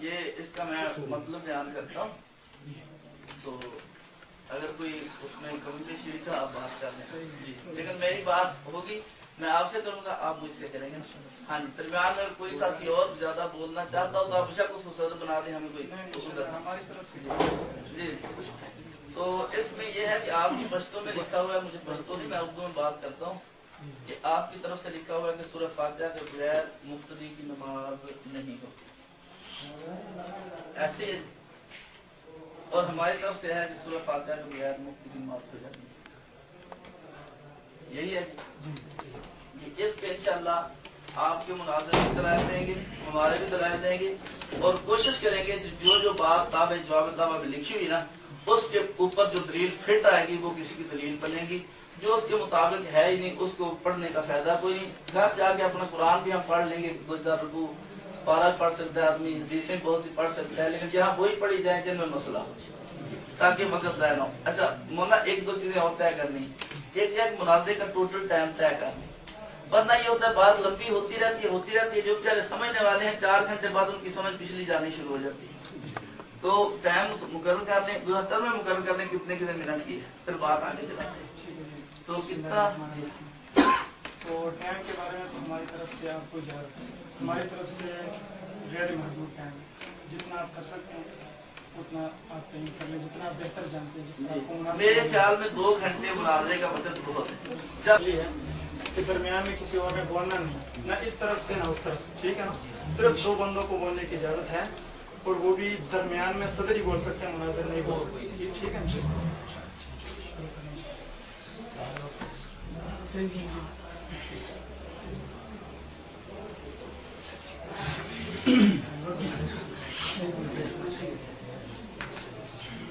یہ اس کا میں مطلب بیان کرتا ہوں، تو اگر کوئی اس میں کمیونکیشن ہوئی تو آپ بات کر لیں جی، لیکن میری بات ہوگی، میں آپ سے کروں گا، آپ مجھ سے کریں گے. ہاں جی، درمیان میں کوئی ساتھی اور زیادہ بولنا چاہتا ہو تو آپ بشک اس کو صدر بنا دیں، ہمیں کوئی ہماری طرف سے جی. تو اس میں یہ ہے کہ آپ کی پشتوں میں لکھا ہوا ہے، مجھے پشتوں نہیں، میں اردو میں بات کرتا ہوں، کہ آپ کی طرف سے لکھا ہوا ہے کہ سورہ فاتحہ کے بغیر مقتدی کی نماز نہیں ہو، ایسے، اور ہماری طرف سے ہے کہ سورہ فاتحہ کے بغیر مقتدی کی نماز ہو جاتی ہے، یہی ہے جی. اس پہ انشاءاللہ آپ کے مناظر بھی دلائل دیں گے، ہمارے بھی دلائل دیں گے، اور کوشش کریں گے جو بات تابع جواب دعویٰ میں لکھی ہوئی نا، اس کے اوپر جو دلیل فٹ آئے گی وہ کسی کی دلیل بنے گی، جو اس کے مطابق ہے ہی نہیں اس کو پڑھنے کا فائدہ کوئی نہیں. گھر جا کے اپنا قرآن بھی ہم پڑھ لیں گے، 2-4 رکوع پارہ پڑھ سکتا ہے آدمی، حدیثیں بہت سی پڑھ سکتا ہے، لیکن جہاں وہی پڑھی جائیں جن میں مسئلہ ہو تاکہ وقت ضائع نہ ہو. اچھا مولانا، 1-2 چیزیں اور طے کرنی، ایک مناظرے کا ٹوٹل ٹائم طے کرنا، ورنہ یہ ہوتا ہے بات لمبی ہوتی رہتی ہے، جو بیچارے سمجھنے والے ہیں 4 گھنٹے بعد ان کی سمجھ پچھلی جانی شروع ہو جاتی ہے. تو ٹائم مقرر کر لیں، ٹرم میں مقرر کر لیں کتنے منٹ کی ہے، پھر بات آگے چلاتے ہیں. تو کتنا تو ٹائم کے بارے میں تو ہماری طرف سے آپ کو اجازت ہے، ہماری طرف سے غیر محدود ٹائم، جتنا آپ کر سکتے ہیں اتنا آپ تعین کر لیں، جتنا آپ بہتر جانتے ہیں، جس طرح آپ کو مناسب. میرے خیال میں 2 گھنٹے مناظرے کا وقت بہت ہے، جب یہ ہے کہ درمیان میں کسی اور نے بولنا نہیں، نہ اس طرف سے نہ اس طرف سے، ٹھیک ہے نا، صرف 2 بندوں کو بولنے کی اجازت ہے، اور وہ بھی درمیان میں صدر ہی بول سکتے ہیں، مناظر نہیں بول سکتے، ٹھیک ہے نا.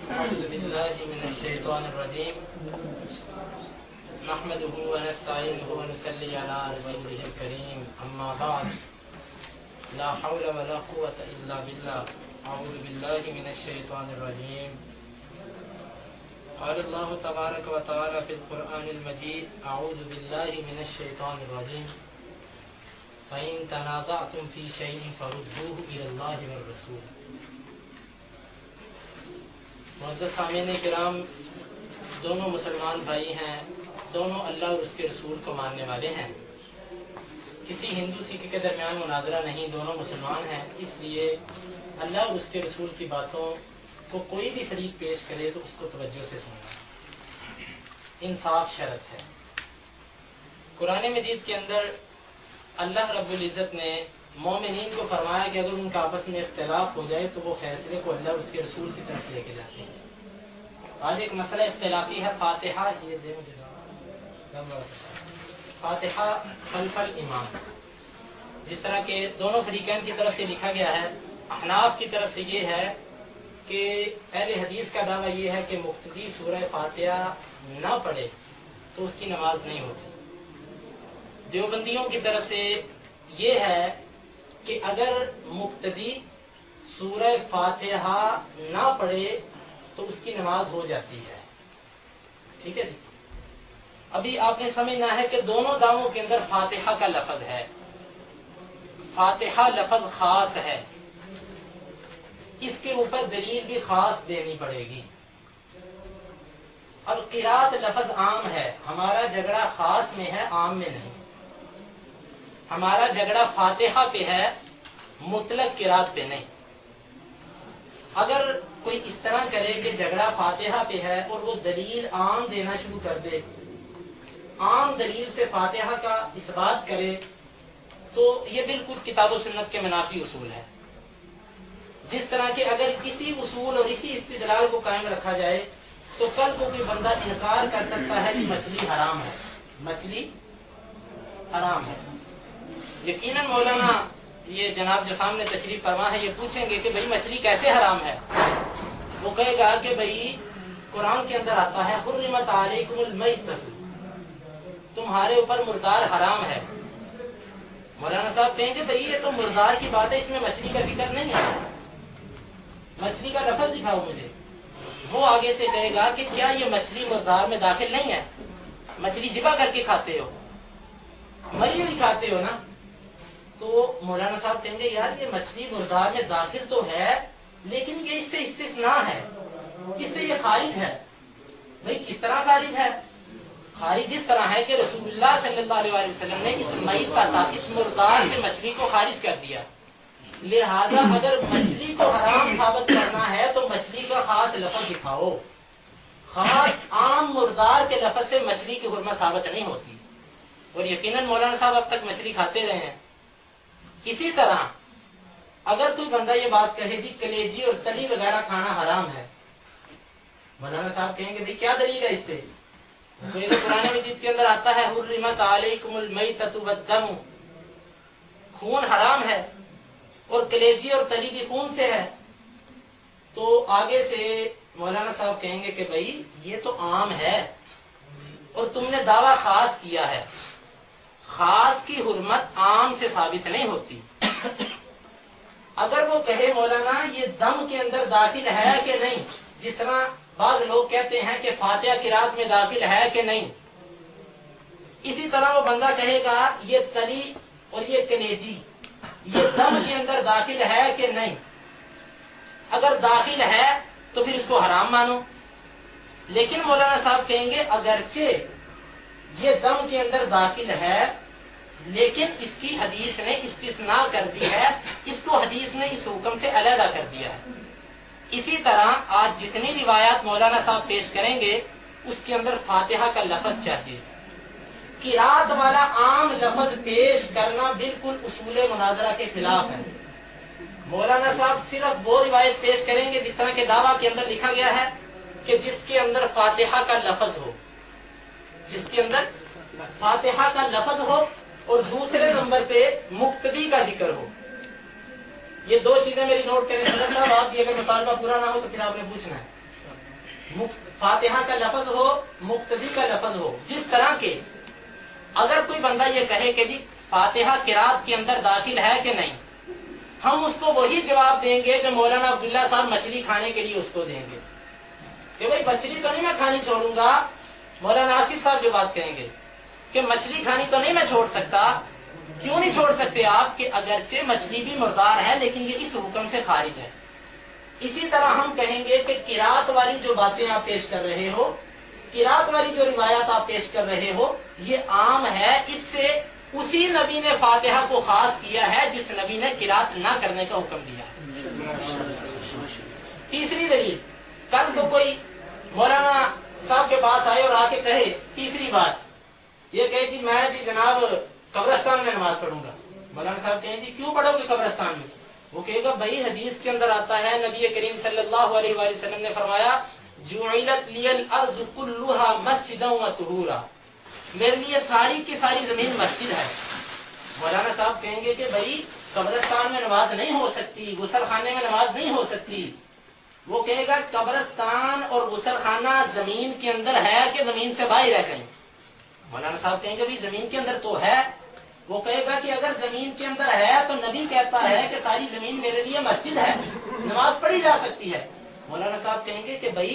اعوذ باللہ من الشیطان الرجیم، نحمده ونستعینه ونصلی علی رسوله الکریم، اما بعد، لا حول ولا قوة الا باللہ. اعوذ باللہ من الشیطان الرجیم. قال اللہ تبارک و تعالی فی القرآن المجید، اعوذ باللہ من الشیطان الرجیم، فَإِن تَنَازَعْتُمْ فِي شَيْءٍ فَرُدُّوهُ إِلَى اللَّهِ وَالرَّسُولِ. معزز سامعین کرام، دونوں مسلمان بھائی ہیں، دونوں اللہ اور اس کے رسول کو ماننے والے ہیں، کسی ہندو سکھ کے درمیان مناظرہ نہیں، دونوں مسلمان ہیں. اس لیے اللہ اور اس کے رسول کی باتوں کو کوئی بھی فریق پیش کرے تو اس کو توجہ سے سننا، انصاف شرط ہے. قرآن مجید کے اندر اللہ رب العزت نے مومنین کو فرمایا کہ اگر ان کا آپس میں اختلاف ہو جائے تو وہ فیصلے کو اللہ اور اس کے رسول کی طرف لے کے جاتے ہیں. آج ایک مسئلہ اختلافی ہے فاتحہ، یہ دے مجھے فاتحہ خلف الامام، جس طرح کہ دونوں فریقین کی طرف سے لکھا گیا ہے. احناف کی طرف سے یہ ہے کہ اہل حدیث کا دعویٰ یہ ہے کہ مقتدی سورہ فاتحہ نہ پڑھے تو اس کی نماز نہیں ہوتی. دیوبندیوں کی طرف سے یہ ہے کہ اگر مقتدی سورہ فاتحہ نہ پڑھے تو اس کی نماز ہو جاتی ہے. ٹھیک ہے جی. ابھی آپ نے سمجھنا ہے کہ دونوں دعووں کے اندر فاتحہ کا لفظ ہے، فاتحہ لفظ خاص ہے، اس کے اوپر دلیل بھی خاص دینی پڑے گی. اب قرات لفظ عام ہے، ہمارا جھگڑا خاص میں ہے، عام میں نہیں. ہمارا جھگڑا فاتحہ پہ ہے، مطلق قرات پہ نہیں. اگر کوئی اس طرح کرے کہ جھگڑا فاتحہ پہ ہے اور وہ دلیل عام دینا شروع کر دے، عام دلیل سے فاتحہ کا اثبات کرے، تو یہ بالکل کتاب و سنت کے منافی اصول ہے. جس طرح کہ اگر اسی اصول اور اسی استدلال کو قائم رکھا جائے تو کل کو کوئی بندہ انکار کر سکتا ہے کہ مچھلی حرام ہے، مچھلی حرام ہے. یقیناً مولانا یہ جناب جو سامنے تشریف فرما ہے یہ پوچھیں گے کہ بھئی مچھلی کیسے حرام ہے؟ وہ کہے گا کہ بھئی قرآن کے اندر آتا ہے حرمت علیکم المیتۃ، تمہارے اوپر مردار حرام ہے. مولانا صاحب کہیں گے بھئی یہ تو مردار کی بات ہے، اس میں مچھلی کا ذکر نہیں ہے، مچھلی کا لفظ دکھاؤ مجھے. وہ آگے سے کہے گا کہ کیا یہ مچھلی مردار میں داخل نہیں ہے؟ مچھلی ذبح کر کے کھاتے ہو؟ मरी हुई खाते हो ना, तो मौलाना साहब कहेंगे यार ये मछली मुर्दार में दाखिल तो है, लेकिन ये इससे इस्तिस्ना है, इससे ये खारिज है। भाई किस तरह खारिज है? खारिज इस तरह है कि रसूलुल्लाह सल्लल्लाहु अलैहि वसल्लम ने इस मैता, इस मुर्दार से मछली को खारिज कर दिया। लिहाजा अगर मछली को हराम साबित करना है तो मछली का खास लफ्ज दिखाओ। खास आम मुर्दार के लफ्ज से मछली की हुर्मत साबित नहीं होती। और यकीनन मौलाना साहब अब तक मछली खाते रहे हैं। इसी तरह अगर कोई बंदा ये बात कहे जी कलेजी और तली वगैरह खाना हराम है, मौलाना साहब कहेंगे भाई क्या दलील है इस पे? तो कुरान मजीद के अंदर आता है हुर्रिमत अलैकुमुल मैततु वद्दम, खून हराम है और कलेजी और तली भी खून से है। तो आगे से मौलाना साहब कहेंगे कि भाई ये तो आम है और तुमने दावा खास किया है। खास की हुर्मत आम से साबित नहीं होती। अगर वो कहे मौलाना ये दम के अंदर दाखिल है कि नहीं, जिस तरह बाज लोग कहते हैं कि फातिहा किरात में दाखिल है कि नहीं, इसी तरह वो बंदा कहेगा ये तली और ये कलेजी ये दम के अंदर दाखिल है कि नहीं। अगर दाखिल है तो फिर इसको हराम मानो। लेकिन मौलाना साहब कहेंगे अगरचे ये दम के अंदर दाखिल है, लेकिन इसकी हदीस ने इस्तिस्ना कर दी है, इसको हदीस ने इस हुक्म से अलहदा कर दिया है। इसी तरह आज जितनी रिवायात मौलाना साहब पेश करेंगे उसके अंदर फातिहा का लफ्ज चाहिए। किरात वाला आम लफ्ज पेश करना बिल्कुल उसूले मुनाजरा के खिलाफ है। मौलाना साहब सिर्फ वो रिवायत पेश करेंगे जिस तरह के दावा के अंदर लिखा गया है कि जिसके अंदर फातिहा का लफ्ज हो, जिसके अंदर फातिहा का लफ्ज हो और दूसरे नंबर पे मुक्तदी का जिक्र हो। ये दो चीजें मेरी नोट करें सदर साहब, आप भी अगर मुतालबा पूरा ना हो तो फिर आपने पूछना है। फातिहा का लफ्ज हो, मुक्तदी का लफ्ज हो। जिस तरह के अगर कोई बंदा ये कहे कि जी फातिहा किरात के अंदर दाखिल है कि नहीं, हम उसको वही जवाब देंगे जो मौलाना अब्दुल्ला साहब मछली खाने के लिए उसको देंगे कि भाई मछली तो नहीं मैं खानी छोड़ूंगा। मौलाना आसिफ साहब जो बात कहेंगे कि मछली खानी तो नहीं मैं छोड़ सकता। क्यों नहीं छोड़ सकते आप? कि अगरचे मछली भी मुर्दार है लेकिन ये इस हुक्म से खारिज है। इसी तरह हम कहेंगे कि किरात वाली जो बातें आप पेश कर रहे हो, किरात वाली जो रिवायात आप पेश कर रहे हो, ये आम है। इससे उसी नबी ने फातिहा को खास किया है जिस नबी ने किरात ना करने का हुक्म दिया। तीसरी दलील, कल को कोई मौलाना साहब के पास आए और आके कहे, तीसरी बात ये कहे जी मैं जी जनाब कब्रिस्तान में नमाज पढ़ूंगा। मौलाना साहब कहें जी क्यों पढ़ोगे कब्रिस्तान में? वो कहेगा भाई हदीस के अंदर आता है नबी करीम सल्लल्लाहु अलैहि वसल्लम ने फरमाया जुइलत लियल अर्ज़ कुल्लुहा मस्जिदन व तुहूरा, मेरे लिए सारी की सारी जमीन मस्जिद है। मौलाना साहब कहेंगे कि भाई कब्रिस्तान में नमाज नहीं हो सकती, गुसल खाने में नमाज नहीं हो सकती। वो कहेगा कब्रिस्तान और गुसल खाना जमीन के अंदर है कि जमीन से बाहर है कहीं? मौलाना साहब कहेंगे भाई जमीन के अंदर तो है। वो कहेगा कि अगर जमीन के अंदर है तो नबी कहता है कि सारी जमीन मेरे लिए मस्जिद है, नमाज पढ़ी जा सकती है। मौलाना साहब कहेंगे कि भाई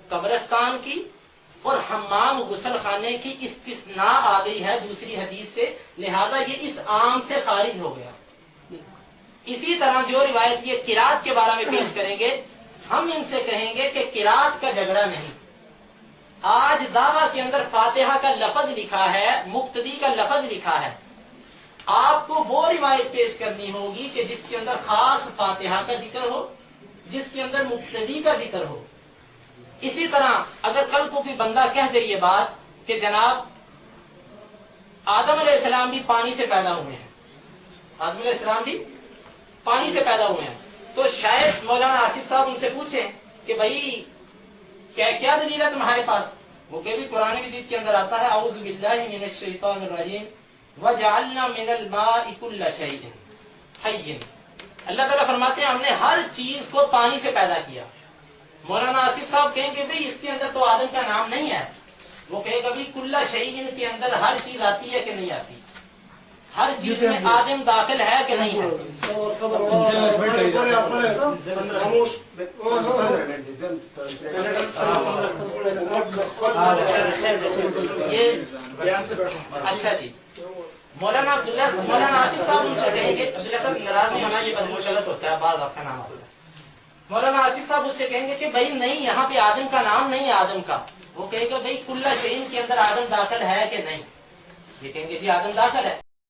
कब्रिस्तान की और हम्माम गुसल खाने की इस्तिस्ना आ गई है दूसरी हदीस से, लिहाजा ये इस आम से खारिज हो गया। इसी तरह जो रिवायत ये किरात के बारे में पेश करेंगे, हम इनसे कहेंगे कि किरात का झगड़ा नहीं। आज दावा के अंदर फातिहा का लफ्ज लिखा है, मुक्तदी का लफ्ज लिखा है, आपको वो रिवायत पेश करनी होगी कि जिसके अंदर खास फातिहा का जिक्र हो, जिसके अंदर मुक्तदी का जिक्र हो। इसी तरह अगर कल को कोई बंदा कह दे ये बात कि जनाब आदम अलैहिस्सलाम भी पानी से पैदा हुए हैं, आदम अलैहिस्सलाम भी पानी से पैदा हुए हैं, तो शायद मौलाना आसिफ साहब उनसे पूछें कि भाई क्या क्या दलील है तुम्हारे पास? वो कभी कुरान मजीद के अंदर आता है औज़ु बिल्लाहि मिनश शैतानिर रजीम वजअलना मिनल माइ कुल्ल शैइन हय्यिन। अल्लाह ताला फरमाते हैं हमने हर चीज को पानी से पैदा किया। मौलाना आसिफ साहब कहेंगे भाई इसके अंदर तो आदम का नाम नहीं है। वो कहेगा भाई कुल्ल शैइन के अंदर हर चीज आती है कि नहीं आती? हर चीज में आदम दाखिल है कि नहीं है? ये अच्छा जी, مولانا آصف صاحب ان سے کہیں گے، عبداللہ صاحب ناراض نہیں ہونا، یہ بدل غلط ہوتا ہے، بعض آپ کا نام آتا ہے. مولانا آصف صاحب اس سے کہیں گے کہ بھائی نہیں، یہاں پہ آدم کا نام نہیں ہے آدم کا. وہ کہے گا بھائی کلّ شیء کے اندر آدم داخل ہے کہ نہیں؟ یہ کہیں گے جی آدم داخل ہے.